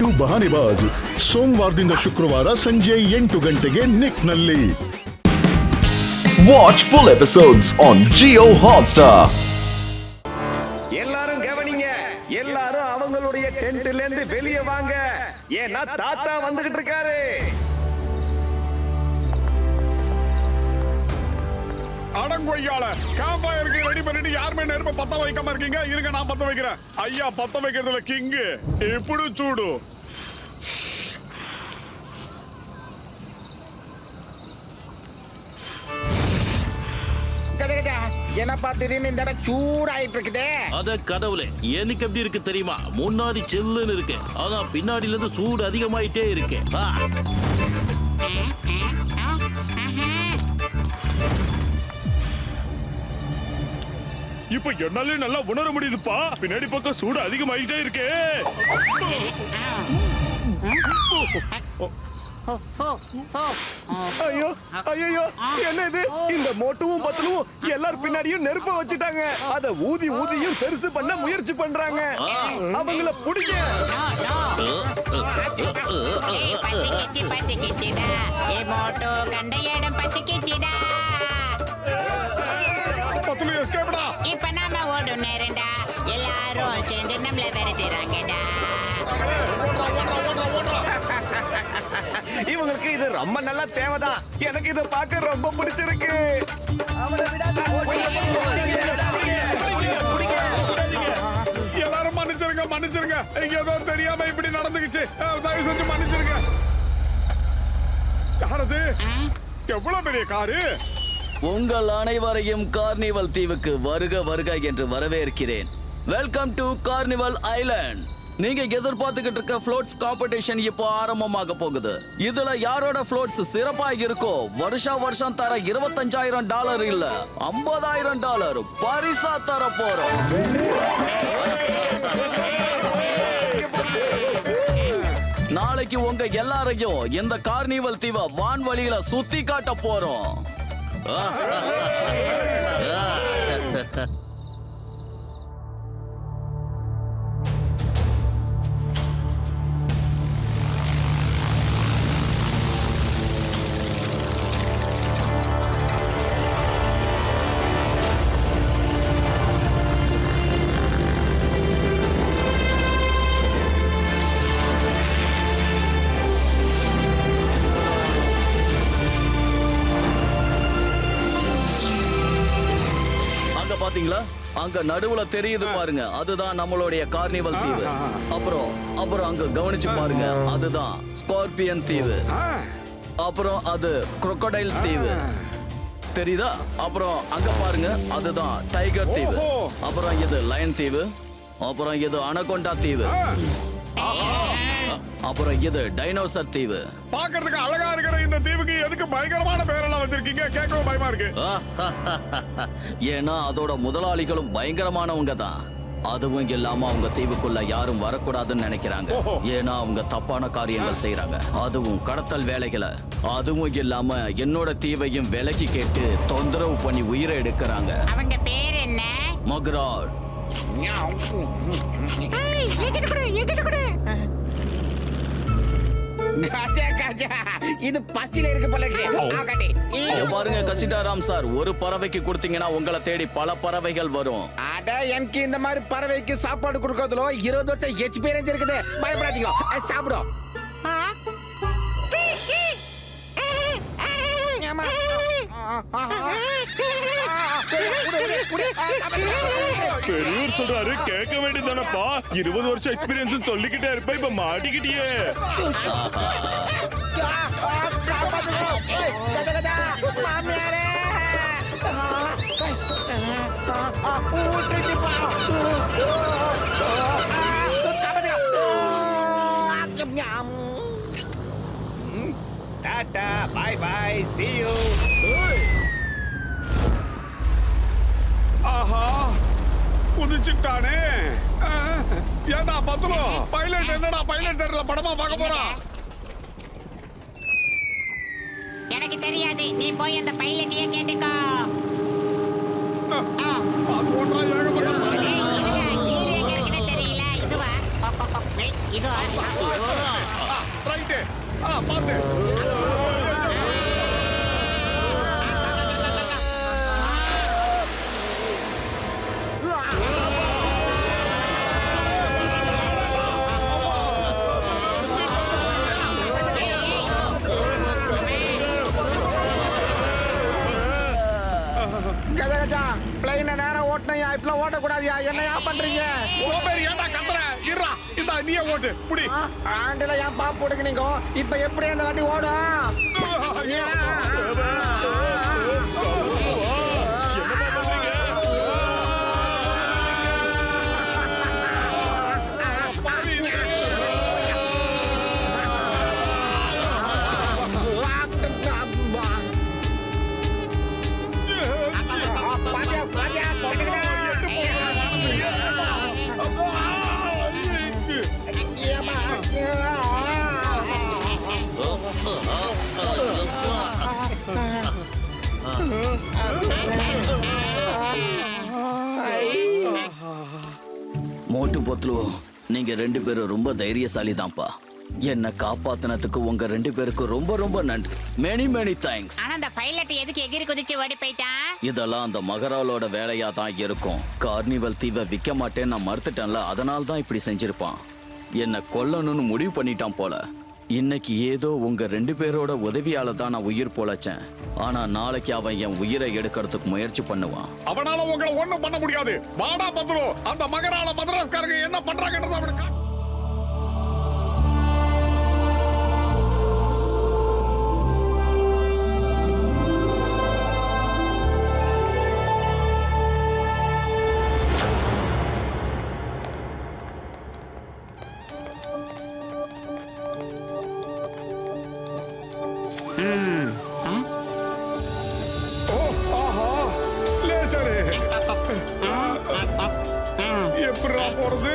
To ಬಹಾನಿಬಾಜ್ ಸೋಮವಾರದಿಂದ ಶುಕ್ರವಾರ ಸಂಜೆ 8 ಗಂಟೆಗೆ ನಿಕ್ನಲ್ಲಿ. Watch full episodes on Jio Hotstar. எல்லாரும் கவனிங்க, எல்லாரும் அவங்களுடைய டென்ட்ல இருந்து வெளியே வாங்க, ஏன்னா தாத்தா வந்துகிட்டு இருக்காரு. அடங்கொய்யால காம்பாயருக்கு ரெடி பண்ணிட்டு யாருமே நெருப்ப பத்த வைக்காம இருக்கீங்க. இருங்க, நான் பத்த வைக்கிறேன். ஐயா, பத்த வைக்கிறதுல கிங்கு. ఇప్పుడు చూడు. என்னப்பா திடீர்னு இந்த இடம் சூடாயிட்டு இருக்குதே? அத கடவுளே, எனக்கு எப்படி இருக்கு தெரியுமா? முன்னாடி சில்லுன்னு இருக்கு, அதான் பின்னாடில இருந்து சூடு அதிகமாயிட்டே இருக்கு. இப்ப என்னாலே நல்லா உணர முடியுதுப்பா. பின்னாடி பக்கம் சூடு அதிகமாயிட்டே இருக்கு. ஐயோ ஐயோ, என்ன இது? இந்த மோட்டுவும் பத்தலும் எல்லாரும் பின்னாடியும் நெருப்ப வச்சுட்டாங்க. அத ஊதி ஊதியும் பெருசு பண்ண முயற்சி பண்றாங்க. அவங்கள புடிங்க. பத்தலு எஸ்கேப்டா. இப்ப நாம ஓடும் நேரண்டா, எல்லாரும் சேர்ந்து நம்மள விரட்டுறாங்கடா. இவங்களுக்கு இது ரொம்ப நல்லா தேவைதான். எனக்கு இத பார்க்க ரொம்ப பிடிச்சிருக்கு. எல்லாரும் மன்னிச்சிருங்க, மன்னிச்சிருங்க. இங்க ஏதோ தெரியாம இப்படி நடந்துக்குச்சு. தயவு செஞ்சு மன்னிச்சிருங்க. யாரது? எவ்வளவு பெரிய காரு? உங்கள் அனைவரையும் கார்னிவல் தீவுக்கு வருக வருக என்று வரவேற்கிறேன். Welcome to carnival island. நீங்க எதிர்பார்த்துக்கிட்டு இருக்க ஃப்ளோட்ஸ் காம்படிஷன் இப்போ ஆரம்பமாக போகுது. இதுல யாரோட ஃப்ளோட்ஸ் சிறப்பா இருக்கோ வருஷம் தர $25,000 இல்ல $50,000 பரிசா தர போறோம். நாளைக்கு உங்க எல்லாரையும் இந்த கார்னிவல் தீவை வான்வழியில சுத்தி காட்ட போறோம். பாத்தீங்களா, அங்க நடுவுல தெரியுது பாருங்க, அதுதான் நம்மளுடைய கார்னிவல் தீவு. அப்புறம் அங்க கவனிச்சு பாருங்க, அதுதான் ஸ்கார்பியன் தீவு. அப்புறம் அது crocodile தீவு தெரியுதா? அப்புறம் அங்க பாருங்க, அதுதான் டைகர் தீவு. அப்புறம் இது லயன் தீவு. அப்புறம் இது அனகொண்டா தீவு. அப்புறம் இது டைனோசர் தீவு. பாக்குறதுக்கு அழகா இருக்கிற இந்த தீவுக்கு எதுக்கு பயங்கரமான பேரெல்லாம் வச்சிருக்கீங்க? கேட்கவும் பயமா இருக்கு. ஏன்னா அதோட முதலாளிகளும் பயங்கரமானவங்க தான். அதுவும் இல்லாம அவங்க தீவுக்குள்ள யாரும் வரக்கூடாதுன்னு நினைக்கிறாங்க. ஏன்னா அவங்க தப்பான காரியங்கள் செய்யறாங்க, அதுவும் கடத்தல் வேலைகளை. அதுவும் இல்லாம என்னோட தீவையும் விலைக்கு கேட்டு தொந்தரவு பண்ணி உயிரை எடுக்கிறாங்க. அவங்க பேர் என்ன? மக்ராட். இது பச்சில இருக்கு போல இருக்கு. பாருங்க கசிட்டாராம் சார், ஒரு பறவைக்கு கொடுத்தீங்கன்னா உங்களை தேடி பல பறவைகள் வரும். அட, எனக்கு இந்த மாதிரி பறவைக்கு சாப்பாடு கொடுக்கறதுல 20 வருஷம் எக்ஸ்பீரியன்ஸ் இருக்குது. பயப்படாதீங்க, சாப்பிடும். பெரியவர் சொல்றாரு, கேட்க வேண்டியதானப்பா. 20 வருஷம் எக்ஸ்பீரியன்ஸ் சொல்லிக்கிட்டே இருப்ப, இப்ப மாட்டிக்கிட்டியே. Tata, bye bye, see you. ஆஹா, குதிச்சுட்டானே. ஏண்டா பத்துலோ, பைலட் என்னடா பைலட் தெரியல, படமா பார்க்க போறான். எனக்கு தெரியாது, நீ போய் அந்த பைலட்டையே கேட்டுக்கோ. அது ஒன்றா ஏகப்பட்ட தெரியல, இதுவா? இதோ ரைட்டு பாத்து கஜா கஜா பிளைனை நேரம் ஓட்டணையா இப்பெல்லாம் ஓட்டக்கூடாதியா என்னையா பண்றீங்க சோம்பேறி ஏன்டா கத்துற இருடா இந்த நீயே ஓட்டு புடி ஆண்டில ஏன் பாப்பு போடுங்க நீங்க இப்ப எப்படி அந்த வாட்டி ஓடும் மோட்டு பத்லு, நீங்க ரெண்டு பேரும் ரொம்ப தைரியசாலி தான்ப்பா. என்ன காப்பாத்தினதுக்கு உங்க ரெண்டு பேருக்கு ரொம்ப ரொம்ப நன்றி. Many many thanks. ஆனா அந்த பைலட் எதுக்கு எகிரி குதிச்சு ஓடி போயிட்டான்? இதெல்லாம் அந்த மகராலோட வேலையா தான் இருக்கும். கார்னிவல் தீவை விற்க மாட்டேன்னு நான் மறுத்துட்டேன்ல, அதனால தான் இப்படி செஞ்சிருப்பான். என்ன கொல்லணும்னு முடிவு பண்ணிட்டான் போல. இன்னைக்கு ஏதோ உங்க ரெண்டு பேரோட உதவியால தான் நான் உயிர் பொழைச்சேன். ஆனா நாளைக்கு அவன் என் உயிரை எடுக்கிறதுக்கு முயற்சி பண்ணுவான். அவனால உங்களை ஒண்ணும் பண்ண முடியாது. வாடா பத்லு, அந்த மகரால மதராஸ்காரங்க என்ன பண்றாங்கன்றது அவனுக்கு எப்படா போறது?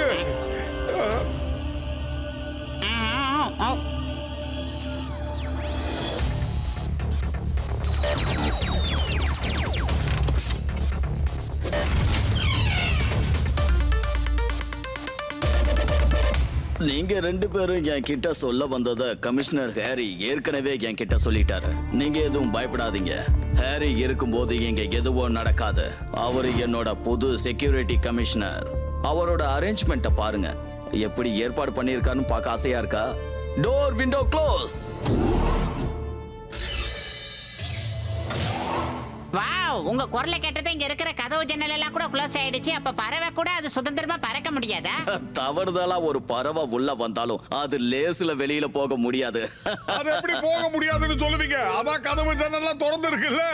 நீங்க ரெண்டு பேரும் என் கிட்ட சொல்ல வந்தத கமிஷனர் ஹேரி ஏற்கனவே என் கிட்ட சொல்லிட்டாரு. நீங்க எதுவும் பயப்படாதீங்க. ஹேரி இருக்கும்போது இங்க எதுவும் நடக்காது. அவரு என்னோட புது செக்யூரிட்டி கமிஷனர். அவரோட அரேஞ்ச்மெண்ட்டை பாருங்க. எப்படி ஏற்பாடு பண்ணியிருக்கான்னு பார்க்க ஆசையா இருக்கா? Door window close. வாவ், உங்க குரலை கேட்டது இங்க இருக்கிற கதவு ஜன்னல் எல்லாம் கூட க்ளோஸ் ஆயிடுச்சு. அப்ப பறவை கூட அது சுதந்திரமா பறக்க முடியாதா? தவறுதலா ஒரு பறவை உள்ள வந்தாலும் அது லேசுல வெளியில போக முடியாது. அது எப்படி போக முடியாதுன்னு சொல்லுவீங்க? அதான் கதவு ஜன்னல்லாம் திறந்து இருக்குல்ல.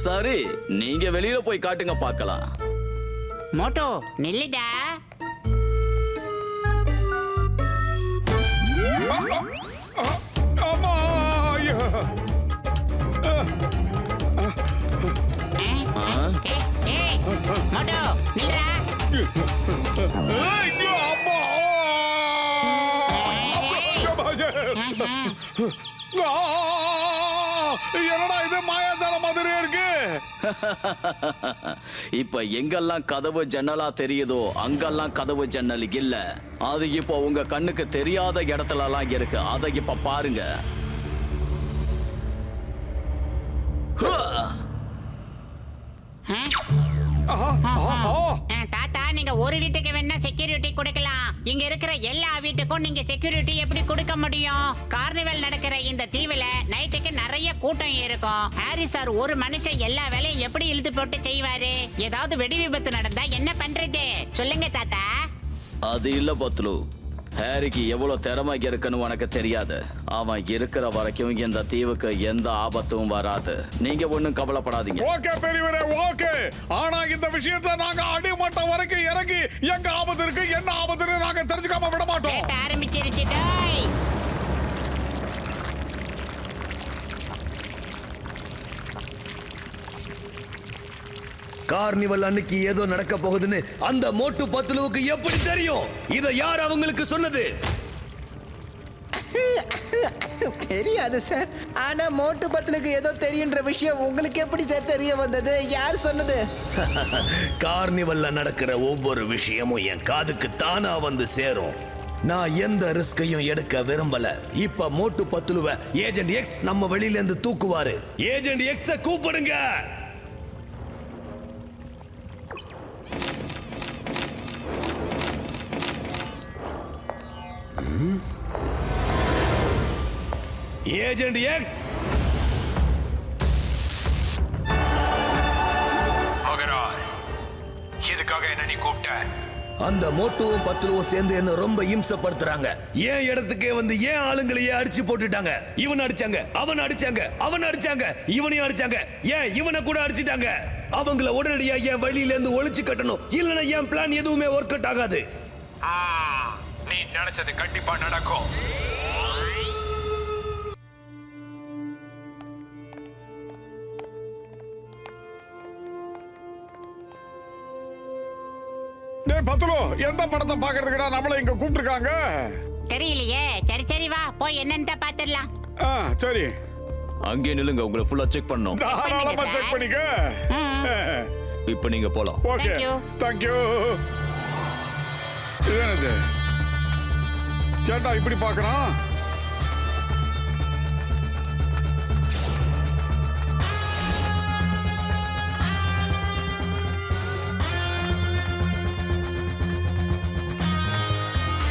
சரி, நீங்க வெளியில போய் காட்டுங்க பார்க்கலாம். மோட்டோ நில்லுடா. ஆமா, ஐயா. மோட்டோ நில்றா. ஐயோ, அம்மா. என்னடா இது மாயாஜால மாதிரி இருக்கு? இப்ப எங்கெல்லாம் கதவு ஜன்னலா தெரியுதோ அங்கெல்லாம் கதவு ஜன்னல் இல்ல. அது இப்போ உங்க கண்ணுக்கு தெரியாத இடத்துல எல்லாம் இருக்கு. அதை இப்ப பாருங்க. தாத்தா, நீங்க ஒரு வீட்டுக்கு வேணா செக்யூரிட்டி கொடுக்கலாம். இங்க இருக்கிற எல்லா வீட்டுக்கும் நீங்க செக்யூரிட்டி எப்படி கொடுக்க முடியும்? கார்னிவல் நடக்கிற இந்த தீவுல நைட்டுக்கு நிறைய கூட்டம் இருக்கும். ஹாரி சார் ஒரு மனுஷன் எல்லா வேலையும் எப்படி இழுத்து போட்டு செய்வாரு? ஏதாவது வெடி விபத்து நடந்தா என்ன பண்றது? சொல்லுங்க தாத்தா. அது இல்ல பத்லு. ஹாரிக்கு எவ்வளவு திறமை இருக்குன்னு உனக்கு தெரியாது. அவன் இருக்கிற வரைக்கும் இந்த தீவுக்கு எந்த ஆபத்தும் வராது. நீங்க ஒண்ணும் கவலைப்படாதீங்க. ஓகே பெரியவரே, ஓகே. ஆனா இந்த விஷயத்தை நாங்க அடிமட்டம் வரைக்கும் இறங்கி எங்க ஆபத்து இருக்கு, என்ன ஆபத்துன்னு நாங்க தெரிஞ்சுக்காம விட மாட்டோம். ஆரம்பிச்சிருச்சு. கார்னிவல் அன்னைக்கு ஏதோ நடக்க போகுதுன்னு அந்த மோட்டு பத்லுவுக்கு எப்படி தெரியும்? இத யார் அவங்களுக்கு சொன்னது? தெரியாது சார். ஆனா மோட்டு பத்லுக்கு ஏதோ தெரியுன்ற விஷயம் உங்களுக்கு எப்படி சார் தெரிய வந்தது? யார் சொன்னது? கார்னிவல்ல நடக்கிற ஒவ்வொரு விஷயமும் என் காதுக்கு தானா வந்து சேரும். நான் எந்த ரிஸ்கையும் எடுக்க விரும்பல. இப்ப மோட்டு பத்துலுவ ஏஜென்ட் எக்ஸ் நம்ம வெளியில இருந்து தூக்குவாரு. ஏஜென்ட் எக்ஸ கூப்பிடுங்க. ஏஜென்ட் எக்ஸ், எதுக்காக என்ன நீ கூப்பிட்ட? அந்த மோட்டுவும் பத்துலுவும் சேர்ந்து என்ன ரொம்ப இம்சப்படுத்துறாங்க. ஏன் இடத்துக்கே வந்து ஏன் ஆளுங்களையே அடிச்சு போட்டுட்டாங்க. இவன் அடிச்சாங்க, அவன் அடிச்சாங்க, அவன் அடிச்சாங்க, இவனையும் அடிச்சாங்க, ஏன் இவனை கூட அடிச்சிட்டாங்க. அவங்கள உடனடியா என் வழியில இருந்து ஒழிச்சு கட்டணும், இல்லைன்னா என் பிளான் எதுவுமே ஒர்க் அவுட் ஆகாது. நீ நினைச்சது கண்டிப்பா நடக்கும். டேய் பத்துலு, எந்த படத்தை பாக்குறதுக்குடா நம்மள இங்க கூப்பிட்டுருக்காங்க? தெரியலையே. சரி சரி வா போய் என்னன்னு பாத்துடலாம். சரி, அங்கே நில்லுங்க, உங்களை ஃபுல்லா செக் பண்ணோம். தாராளமா செக் பண்ணிக்க. இப்போ நீங்க போலாம். Okay, Thank you. தேங்க்யூ. இது என்னது? ஏன்டா இப்படி பாக்குறான்?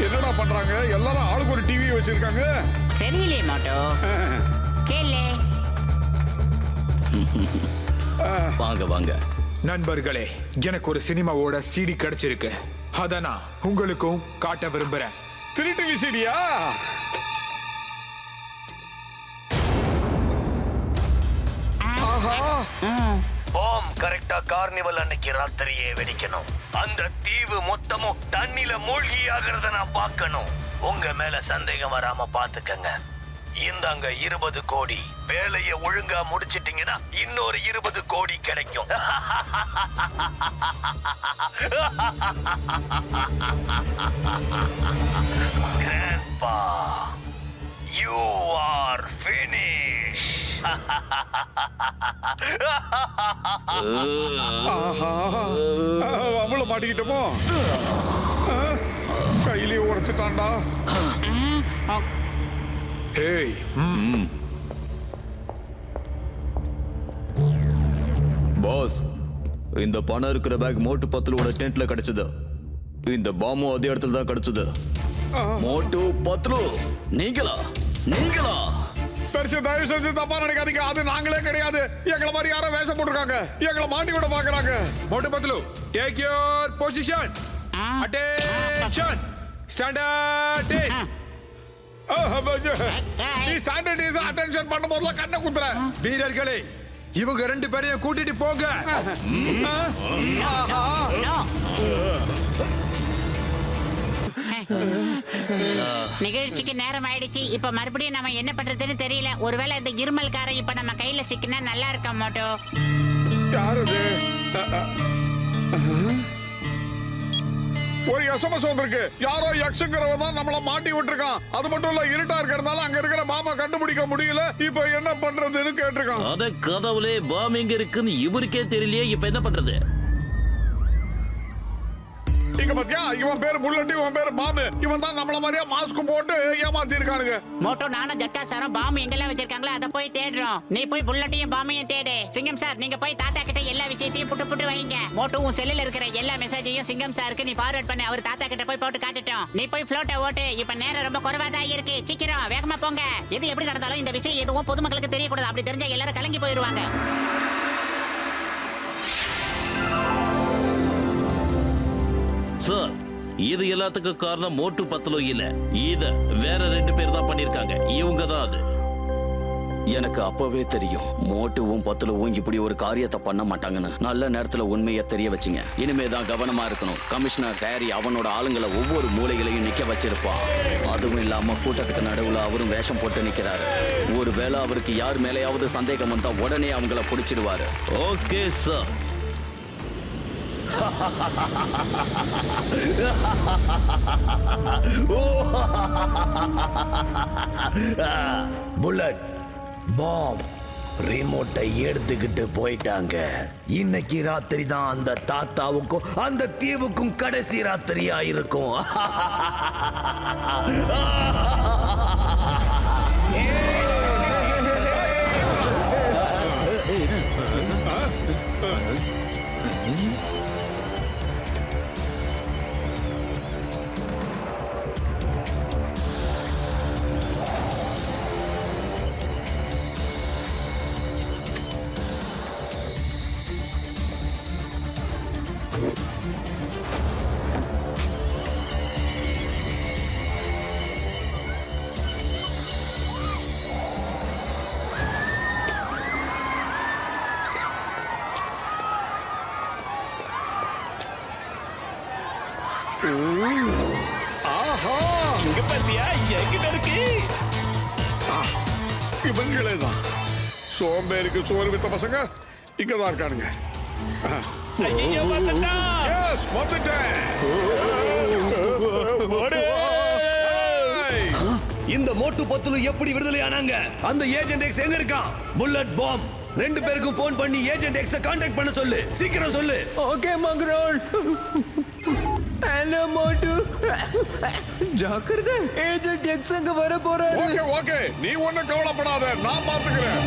என்னடா பண்றாங்க? எல்லாரும் ஆளுக்கு ஒரு டிவி வச்சிருக்காங்க. தெரியலையே மோட்டோ. கேளு. வாங்க வாங்க. நண்பர்களே, எனக்கு ஒரு சினிமாவோட சிடி கிடைச்சிருக்கு. அத நான் உங்களுக்கும் காட்ட விரும்புறேன். 3 டிவி சிடியா? பாம் கரெக்டா கார்னிவல் அன்னைக்கு ராத்திரியே வெடிக்கணும். அந்த தீவு மொத்தமும் தண்ணில மூழ்கி ஆகிறத நான் பார்க்கணும். உங்க மேல சந்தேகம் வராம பாத்துக்கங்க. இந்தாங்க 20 கோடி. வேலையை ஒழுங்கா முடிச்சிட்டீங்கன்னா இன்னொரு 20 கோடி கிடைக்கும். Grandpa, you are finished. அவள மாட்டிக்கிட்டோமோ? கையிலேயே உடைச்சிட்டான்டா. ஏய், பாஸ், இந்த பணம் இருக்கிற பேக் மோட்டு பத்துலோட டென்ட்ல கிடைச்சது. இந்த பாமும் அதே இடத்துல தான் கிடைச்சது. மோட்டு பத்துலு, நீங்களா? நீங்களா? பெருசு, தயவு செஞ்சு தப்பா நினைக்காதீங்க. அது நாங்களே கிடையாது. எங்களை மாதிரி யாரோ வேஷம் போட்டுருக்காங்க. எங்களை மாட்டி விட பாக்குறாங்க. Motu Patlu, take your position. Attention. Standard 10. நீ ஸ்டாண்டர்டைஸ் அட்டென்ஷன் பண்ணும்போதெல்லாம் கண்ணை குத்துற. வீரர்களே, இவங்க 2 பேரையும் கூட்டிட்டு போங்க. நிகழ்ச்சிக்கு நேரம் ஆயிடுச்சு. இப்ப மறுபடியும் நம்ம என்ன பண்றதுன்னு தெரியல. ஒருவேளை இந்த இருமல்காரன் இப்ப நம்ம கையில சிக்கினா நல்லா இருக்க மோட்டோ. யாரு இது? ஒரு எஸ்எம்எஸ் வந்திருக்கு. யாரோ எக்ஸுங்கிறவ தான் நம்மள மாட்டி விட்டுருக்கான். அது மட்டும் இல்ல, இருட்டா இருக்கிறதுனால அங்க இருக்கிற பாம்பை கண்டுபிடிக்க முடியல. இப்ப என்ன பண்றதுன்னு கேட்டிருக்கான். அத கடவுளே, பாம் எங்க இருக்குன்னு இவருக்கே தெரியலையே. இப்ப என்ன பண்றது? இங்க பாத்தியா, இவன் பேரு புல்லட், இவன் பேரு பாம்பு. இவன் தான் நம்மள மாதிரியா மாஸ்க் போட்டு ஏமாத்தி இருக்கானுங்க. மோட்டோ, நானும் ஜட்டா சாரும் பாம்பு எங்கெல்லாம் வச்சிருக்காங்களோ அதை போய் தேடுறோம். நீ போய் புல்லட்டையும் பாம்பையும் தேடு. சிங்கம் சார், நீங்க போய் தாத்தா கிட்ட எல்லா விஷயத்தையும் புட்டு வைங்க. மோட்டோவும் செல்லுல இருக்கிற எல்லா மெசேஜையும் சிங்கம் சாருக்கு நீ ஃபார்வர்ட் பண்ணி அவர் தாத்தா கிட்ட போய் போட்டு காட்டட்டும். நீ போய் ஃப்ளோட்டை ஓட்டு. இப்ப நேரம் ரொம்ப குறைவாதான் இருக்கு. சீக்கிரம் வேகமா போங்க. எது எப்படி நடந்தாலும் இந்த விஷயம் எதுவும் பொதுமக்களுக்கு தெரியக்கூடாது. அப்படி தெரிஞ்சா எல்லாரும் கலங்கி போயிருவாங்க. சார், இது எல்லாத்துக்கும் காரணம் மோட்டு பத்துலு இல்ல. இத வேற 2 பேர் தான் பண்ணிருக்காங்க. இவங்க தான் அது. எனக்கு அப்பவே தெரியும் மோட்டுவும் பத்துலுவும் இப்படி ஒரு காரியத்தை பண்ண மாட்டாங்கன்னு. நல்ல நேரத்துல உண்மையை தெரிய வச்சிங்க. இனிமே தான் கவனமா இருக்கணும். கமிஷனர் ஹேரி அவனோட ஆளுங்களை ஒவ்வொரு மூலைகளையும் நிக்க வச்சிருப்பான். அதுவும் இல்லாம கூட்டத்துக்கு நடுவுல அவரும் வேஷம் போட்டு நிக்கிறாரு. ஒருவேளை அவருக்கு யார் மேலேயாவது சந்தேகம் வந்தா உடனே அவங்கள பிடிச்சிடுவாரு. Okay sir. புல்லட், பாம், ரிமோட்டை எடுத்துக்கிட்டு போயிட்டாங்க. இன்னைக்கு ராத்திரி தான் அந்த தாத்தாவுக்கும் அந்த தீவுக்கும் கடைசி ராத்திரியா இருக்கும். ஆஹா, இங்க பாத்தியா, எங்கிட்ட இருக்கு. இவங்களே தான் சோம்பேறிக்கு சோறு வித்த பசங்க இங்கதான் இருக்கானுங்க. Yes, வந்துட்டேன். இந்த மோட்டு பத்துலு எப்படி விடுதலை ஆனாங்க? அந்த ஏஜென்ட் எக்ஸ் எங்க இருக்கான்? Bullet bomb. 2 பேருக்கும் போன் பண்ணி ஏஜென்ட் எக்ஸ கான்டாக்ட் பண்ண சொல்லு. சீக்கிரம் சொல்லு. ஓகே மங்கரோல். ஹலோ மோட்டு. ஜாக்கிரதை, ஏஜென்ட் எக்ஸ் அங்க வர போறாரு. ஓகே ஓகே, நீ ஒண்ணும் கவலைப்படாத, நான் பாத்துக்கிறேன்.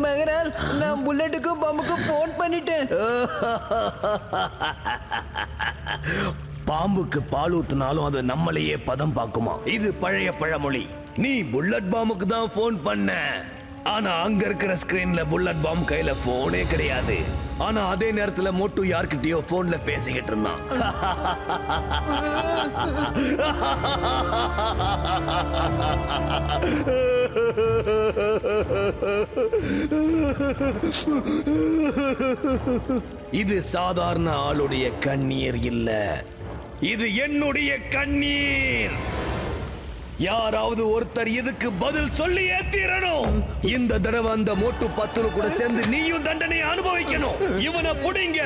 மகரால், நான் புல்லட்டுக்கும் பாம்புக்கும் போன் பண்ணிட்டேன். பாம்புக்கு பால் ஊத்துனாலும் அது நம்மளையே பதம் பார்க்குமா? இது பழைய பழமொழி. நீ புல்லட் பாம்புக்கு தான் போன் பண்ண. ஆனா அங்க இருக்கிற ஸ்கிரீன்ல புல்லட் பாம் கையில போனே கிடையாது. ஆனா அதே நேரத்துல மோட்டு யார்கிட்டயோ போன்ல பேசிக்கிட்டு இருந்தான். இது சாதாரண ஆளுடைய கண்ணீர் இல்ல, இது என்னுடைய கண்ணீர். யாராவது ஒருத்தர் இதுக்கு பதில் சொல்லியே தீரணும். இந்த தடவை அந்த மோட்டு பத்துலு கூட சேர்ந்து நீயும் தண்டனை அனுபவிக்கணும். இவனை புடிங்க,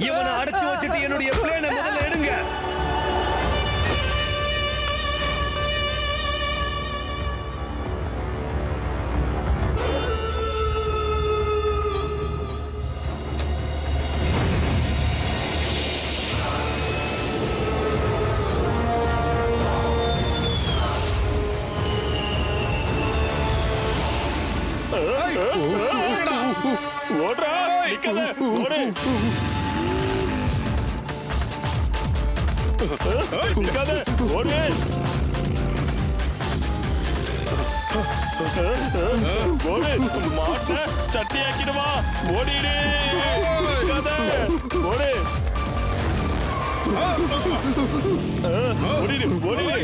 இவனை அடைச்சு வச்சுட்டு என்னுடைய பிளேனை முதல்ல எடுங்க. ஓடுறா, நிக்காத, ஓடு. நிக்காத, ஓடு. ஓடு, மாட்ட சட்டியாக்கிடுவா. ஓடிடு, நிக்காத, ஓடு. ஓடிடு, ஓடிடு.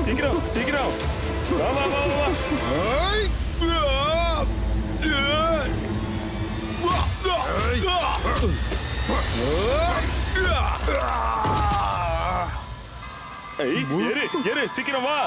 சீக்கிரம் சீக்கிரம் வா வா வா வா. ஏறு ஏறு சீக்கிரம் வா.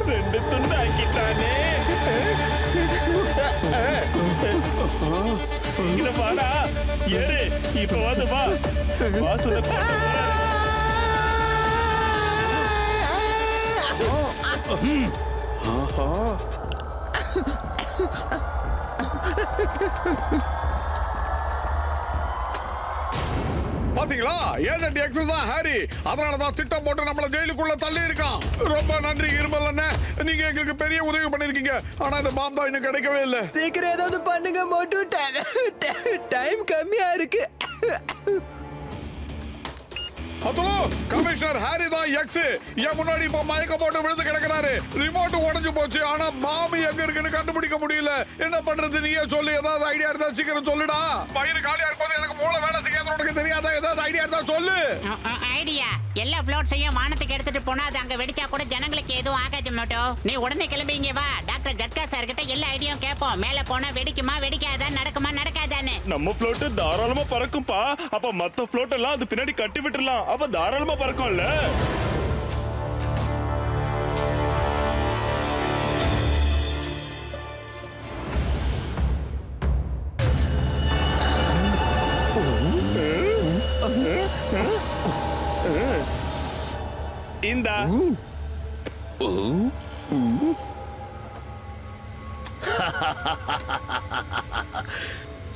ரெண்டு துண்டு ஆக்கிட்டானே. சீக்கிரம் வாடா, ஏறு இப்ப வந்து வா. வா சொல்ல ஆஹா. பாத்தீங்களா ஏஜென்ட் எக்ஸ் தான் ஹாரி. அதனாலதான் திட்டம் போட்டு நம்மள ஜெயிலுக்குள்ள தள்ளி இருக்கான். ரொம்ப நன்றி இருமல் அண்ணே, நீங்க எங்களுக்கு பெரிய உதவி பண்ணிருக்கீங்க. ஆனா இந்த பாம் தான் இன்னும் கிடைக்கவே இல்லை. சீக்கிரம் ஏதாவது பண்ணுங்க மோட்டு. டைம் கம்மியா இருக்கு. அதோ கமிஷனர் ஹாரி தான் எக்ஸ். என் முன்னாடி இப்ப மயக்க போட்டு விழுந்து கிடக்குறாரு. ரிமோட் உடைஞ்சு போச்சு. ஆனா பாம் எங்க இருக்குன்னு கண்டுபிடிக்க முடியல. என்ன பண்றது நீயே சொல்லு. ஏதாவது ஐடியா இருந்தா சீக்கிரம் சொல்லுடா. பயிர் காலியா இருக்கும்போது எனக்கு மூளை வேலை செய்யாது. உனக்கு தெரியாதா? ஏதாவது ஐடியா இருந்தா சொல்லு. ஐடியா எல்லா ஃப்ளோட்ஸையும் வானத்துக்கு எடுத்துட்டு போனா அது அங்க வெடிச்சா கூட ஜனங்களுக்கு எதுவும் ஆகாது மோட்டோ. நீ உடனே கிளம்பிங்க வா. டாக்டர் ஜட்கா சார் கிட்ட எல்லா ஐடியாவும் கேட்போம். மேல போனா வெடிக்குமா வெடிக்காதா, நடக்குமா நடக்காதான்னு. நம்ம ஃப்ளோட் தாராளமா பறக்கும்பா. அப்ப மத்த ஃப்ளோட் எல்லாம் அது பின்னாடி கட்டி விட்டுறலாம். அப்ப தாராளமா பறக்கும்ல. இந்தா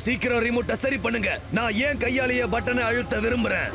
சீக்கிரம் ரிமோட்டை சரி பண்ணுங்க. நான் ஏன் கையாலேயே பட்டனை அழுத்த விரும்புறேன்.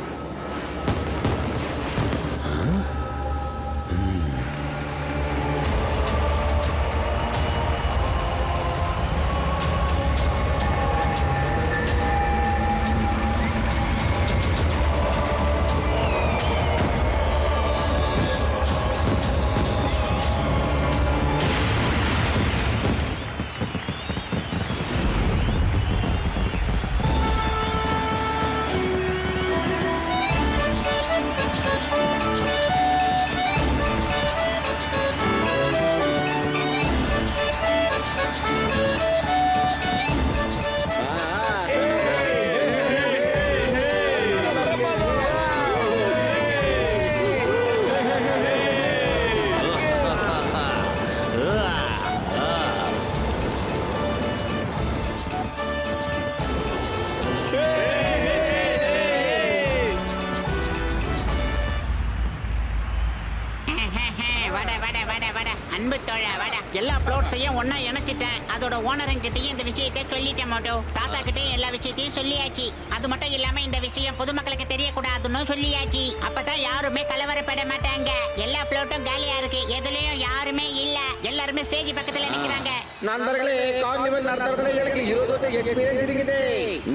அன்பு தோழா வாடா. எல்லா ஃப்ளோட்ஸையும் ஒன்னா இணைச்சிட்டேன். அதோட ஓனருங்கிட்டையும் இந்த விஷயத்தை சொல்லிட்டேன் மோட்டோ. தாத்தா கிட்டையும் எல்லா விஷயத்தையும் சொல்லியாச்சு. அது மட்டும் இல்லாம இந்த விஷயம் பொதுமக்களுக்கு தெரியக்கூடாதுன்னு சொல்லியாச்சு. அப்பதான் யாருமே கலவரப்பட மாட்டாங்க. எல்லா ஃப்ளோட்டும் காலியா இருக்கு. எதுலயும் யாருமே இல்ல. எல்லாருமே ஸ்டேஜ் பக்கத்துல நிக்கிறாங்க. நண்பர்களே, கார்னிவல் நடத்துறதுல எனக்கு 20 வருஷம் எக்ஸ்பீரியன்ஸ் இருக்குது.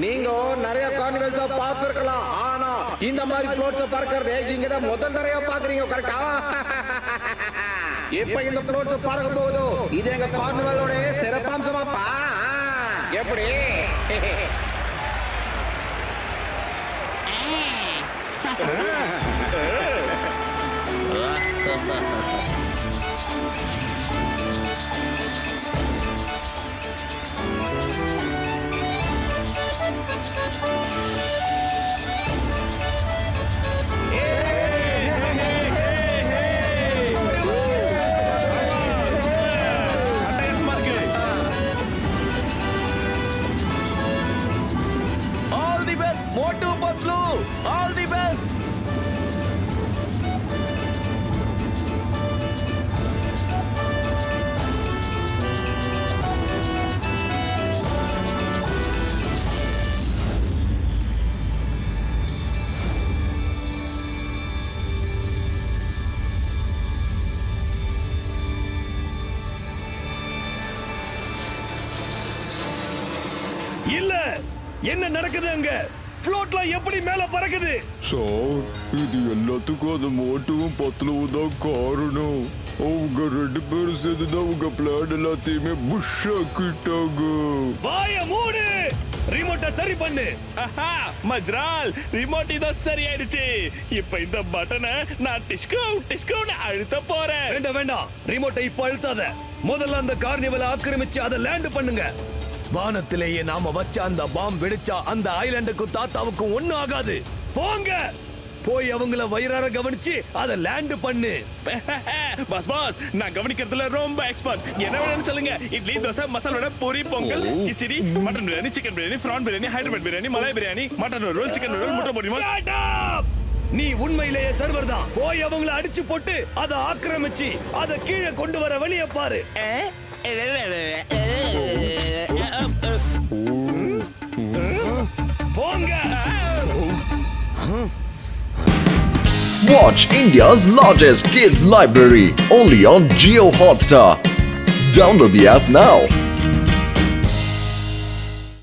நீங்க நிறைய கார்னிவல்ஸ பார்த்திருக்கலாம். ஆனா இந்த மாதிரி ஃப்ளோட்ஸ் பறக்கிறது இங்க தான் முதல் தடவையா பாக்குறீங்க. கரெக்டா? இப்ப இந்த ஃப்ளோட்ஸ் பறக்க போகுது. இது எங்க கார்னிவலோட சிறப்பம்சமாப்பா. எப்படி? All the best Motu Patlu. All the best. இல்ல, என்ன நடக்குது அங்க? ஃப்ளோட்லாம் எப்படி மேல பறக்குது? சார், இது எல்லாத்துக்கும் அந்த மோட்டுவும் பத்லுவும் தான் காரணம். அவங்க 2 பேரும் சேர்ந்துதான் உங்க பிளான் எல்லாத்தையுமே புஷ் ஆக்கிட்டாங்க. வாய மூடு. ரிமோட்டை சரி பண்ணு. மஜ்ரால், ரிமோட் இதோ சரியாயிடுச்சு. இப்ப இந்த பட்டனை நான் டிஸ்கவுன்னு அழுத்த போறேன். வேண்டாம். ரிமோட்டை இப்ப அழுத்தாத. முதல்ல அந்த கார்னிவலை ஆக்கிரமிச்சு அதை லேண்ட் பண்ணுங்க. வானத்திலேயே நாம வச்ச அந்த பாம் வெடிச்சா அந்த ஐலாண்டுக்கும் தாத்தாவுக்கும் ஒண்ணும் ஆகாது. போங்க, போய் அவங்கள வயிறார கவனிச்சு அதை லேண்ட் பண்ணு. பாஸ், நான் கவனிக்கிறதுல ரொம்ப எக்ஸ்பர்ட். என்ன வேணும்னு சொல்லுங்க. இட்லி, தோசை, மசாலோட puri, pongal, khichdi, mutton biryani, chicken biryani, prawn biryani, Hyderabad biryani, malai biryani, mutton roll, chicken roll, முட்டை பொடி. நீ உண்மையிலேயே சர்வர் தான். போய் அவங்கள அடிச்சு போட்டு அதை ஆக்கிரமிச்சு அதை கீழே கொண்டு வர வழியை பாரு. போங்க. Watch India's largest kids library only on Jio Hotstar. Download the app now.